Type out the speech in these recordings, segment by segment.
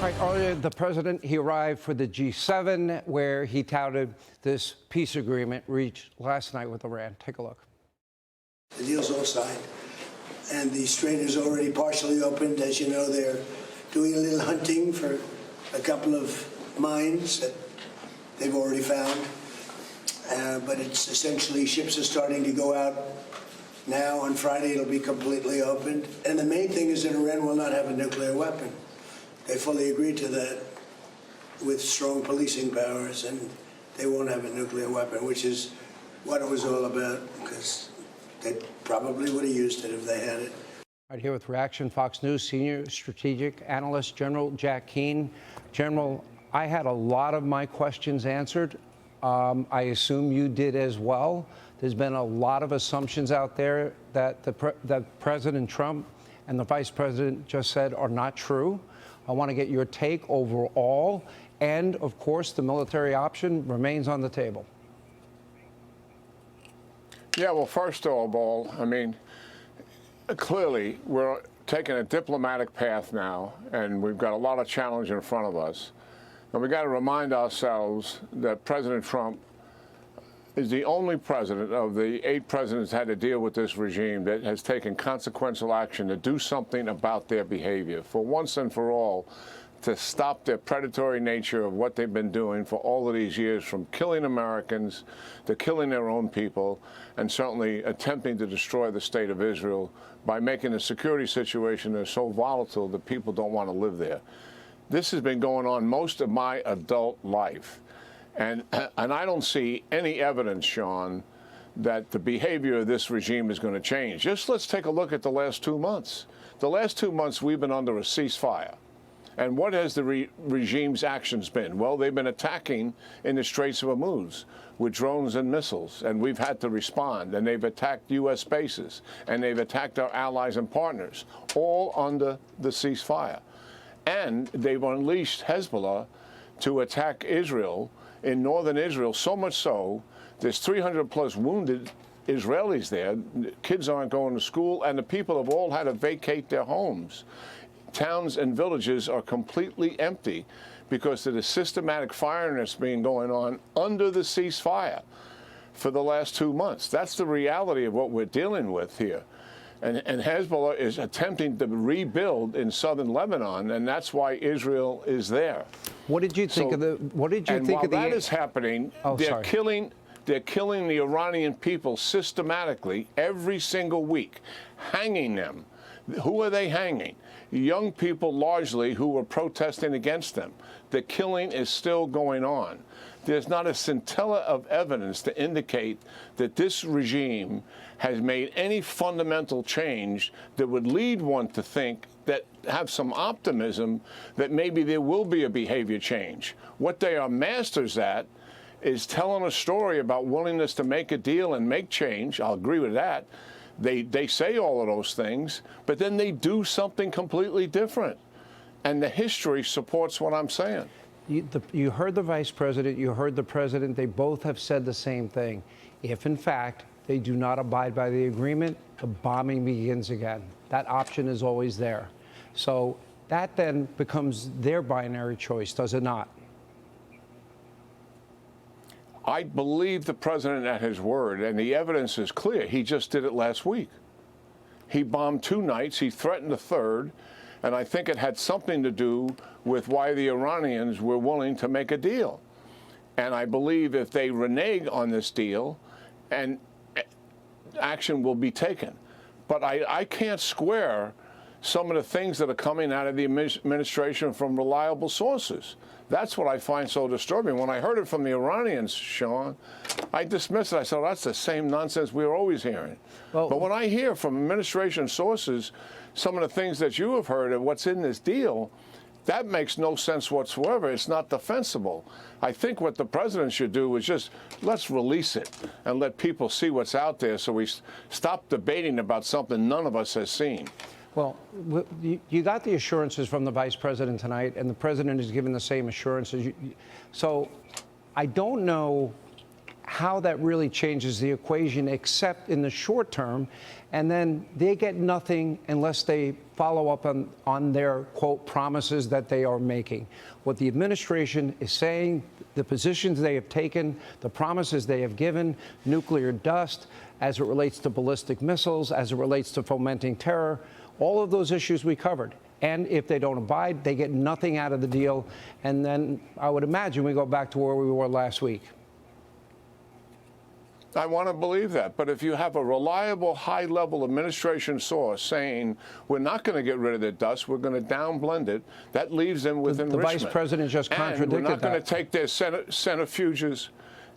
All right, earlier, the president, he arrived for the G7, where he touted this peace agreement reached last night with Iran. Take a look. The deal's all signed, and the strait is already partially opened. As you know, they're doing a little hunting for a couple of mines that they've already found, but it's essentially ships are starting to go out now. On Friday, it'll be completely opened, and the main thing is that Iran will not have a nuclear weapon. They fully agreed to that with strong policing powers, and they won't have a nuclear weapon, which is what it was all about, because they probably would have used it if they had it. Right here with Reaction, Fox News senior strategic analyst, General Jack Keane. General, I had a lot of my questions answered. I assume you did as well. There's been a lot of assumptions out there that that President Trump and the Vice President just said are not true. I want to get your take overall. And, of course, the military option remains on the table. Yeah, well, first of all, I mean, clearly we're taking a diplomatic path now, and we've got a lot of challenge in front of us. And we've got to remind ourselves that President Trump is the only president of the 8 presidents had to deal with this regime that has taken consequential action to do something about their behavior, for once and for all, to stop their predatory nature of what they've been doing for all of these years, from killing Americans to killing their own people, and certainly attempting to destroy the state of Israel by making the security situation that's so volatile that people don't want to live there. This has been going on most of my adult life. And I don't see any evidence, Sean, that the behavior of this regime is going to change. Just let's take a look at the last 2 months. The last 2 months, we've been under a ceasefire. And what has the regime's actions been? Well, they've been attacking in the Straits of Hormuz with drones and missiles, and we've had to respond. And they've attacked U.S. bases, and they've attacked our allies and partners, all under the ceasefire. And they've unleashed Hezbollah to attack Israel in northern Israel, so much so, there's 300+ wounded Israelis there. Kids aren't going to school, and the people have all had to vacate their homes. Towns and villages are completely empty because of the systematic firing that's been going on under the ceasefire for the last 2 months. That's the reality of what we're dealing with here. And Hezbollah is attempting to rebuild in southern Lebanon, and that's why Israel is there. What did you think of the? What did you think of the? While that is happening, they're killing the Iranian people systematically every single week, hanging them. Who are they hanging? Young people, largely, who were protesting against them. The killing is still going on. There's not a scintilla of evidence to indicate that this regime has made any fundamental change that would lead one to think that have some optimism that maybe there will be a behavior change. What they are masters at is telling a story about willingness to make a deal and make change. I'll agree with that. They say all of those things, but then they do something completely different. And the history supports what I'm saying. You heard the vice president, you heard the president. They both have said the same thing. If, in fact, they do not abide by the agreement, the bombing begins again. That option is always there. So that then becomes their binary choice, does it not? I believe the president at his word, and the evidence is clear. He just did it last week. He bombed 2 nights. He threatened a third. And I think it had something to do with why the Iranians were willing to make a deal. And I believe if they renege on this deal, and action will be taken. But I can't square some of the things that are coming out of the administration from reliable sources. That's what I find so disturbing. When I heard it from the Iranians, Sean, I dismissed it. I said, oh, that's the same nonsense we were always hearing. Well, but when I hear from administration sources some of the things that you have heard of what's in this deal, that makes no sense whatsoever. It's not defensible. I think what the president should do is just let's release it and let people see what's out there so we stop debating about something none of us has seen. Well, you got the assurances from the vice president tonight, and the president is giving the same assurances. So I don't know how that really changes the equation, except in the short term. And then they get nothing unless they follow up on their, quote, promises that they are making. What the administration is saying, the positions they have taken, the promises they have given, nuclear dust, as it relates to ballistic missiles, as it relates to fomenting terror, all of those issues we covered. And if they don't abide, they get nothing out of the deal. And then I would imagine we go back to where we were last week. I want to believe that. But if you have a reliable, high-level administration source saying we're not going to get rid of the dust, we're going to downblend it, that leaves them with enrichment. The vice president just contradicted that. And we're not going to take their centrifuges,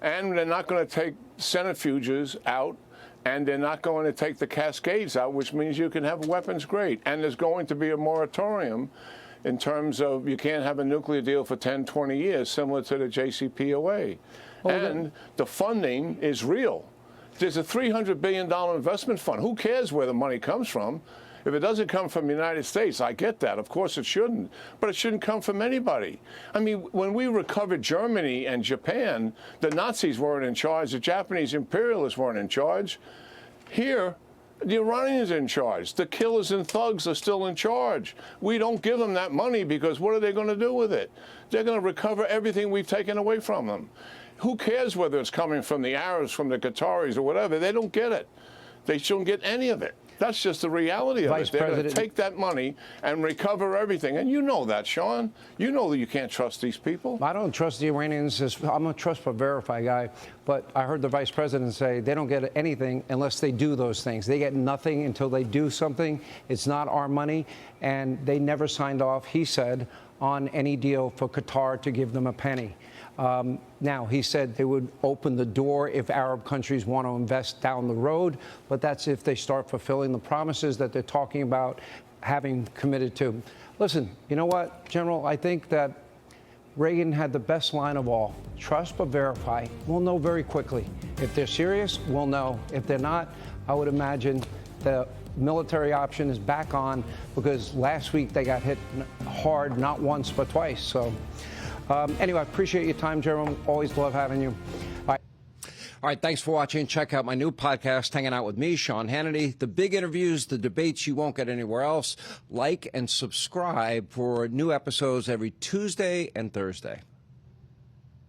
and they're not going to take centrifuges out, and they're not going to take the cascades out, which means you can have weapons grade. And there's going to be a moratorium in terms of you can't have a nuclear deal for 10, 20 years, similar to the JCPOA. And the funding is real. There's a $300 billion investment fund. Who cares where the money comes from? If it doesn't come from the United States, I get that. Of course it shouldn't. But it shouldn't come from anybody. I mean, when we recovered Germany and Japan, the Nazis weren't in charge. The Japanese imperialists weren't in charge. Here, the Iranians are in charge. The killers and thugs are still in charge. We don't give them that money because what are they going to do with it? They're going to recover everything we've taken away from them. Who cares whether it's coming from the Arabs, from the Qataris, or whatever? They don't get it. They shouldn't get any of it. That's just the reality of it. They're going to take that money and recover everything. And you know that, Sean. You know that you can't trust these people. I don't trust the Iranians. I'm a trust but verify guy. But I heard the vice president say they don't get anything unless they do those things. They get nothing until they do something. It's not our money. And they never signed off, he said, on any deal for Qatar to give them a penny. Now, he said they would open the door if Arab countries want to invest down the road, but that's if they start fulfilling the promises that they're talking about having committed to. Listen, you know what, General? I think that Reagan had the best line of all. Trust but verify. We'll know very quickly. If they're serious, we'll know. If they're not, I would imagine the military option is back on, because last week they got hit hard, not once but twice. So anyway, I appreciate your time, Jerome. Always love having you. All right, thanks for watching. Check out my new podcast, Hanging Out with me, Sean Hannity. The big interviews, the debates you won't get anywhere else. Like and subscribe for new episodes every Tuesday and Thursday.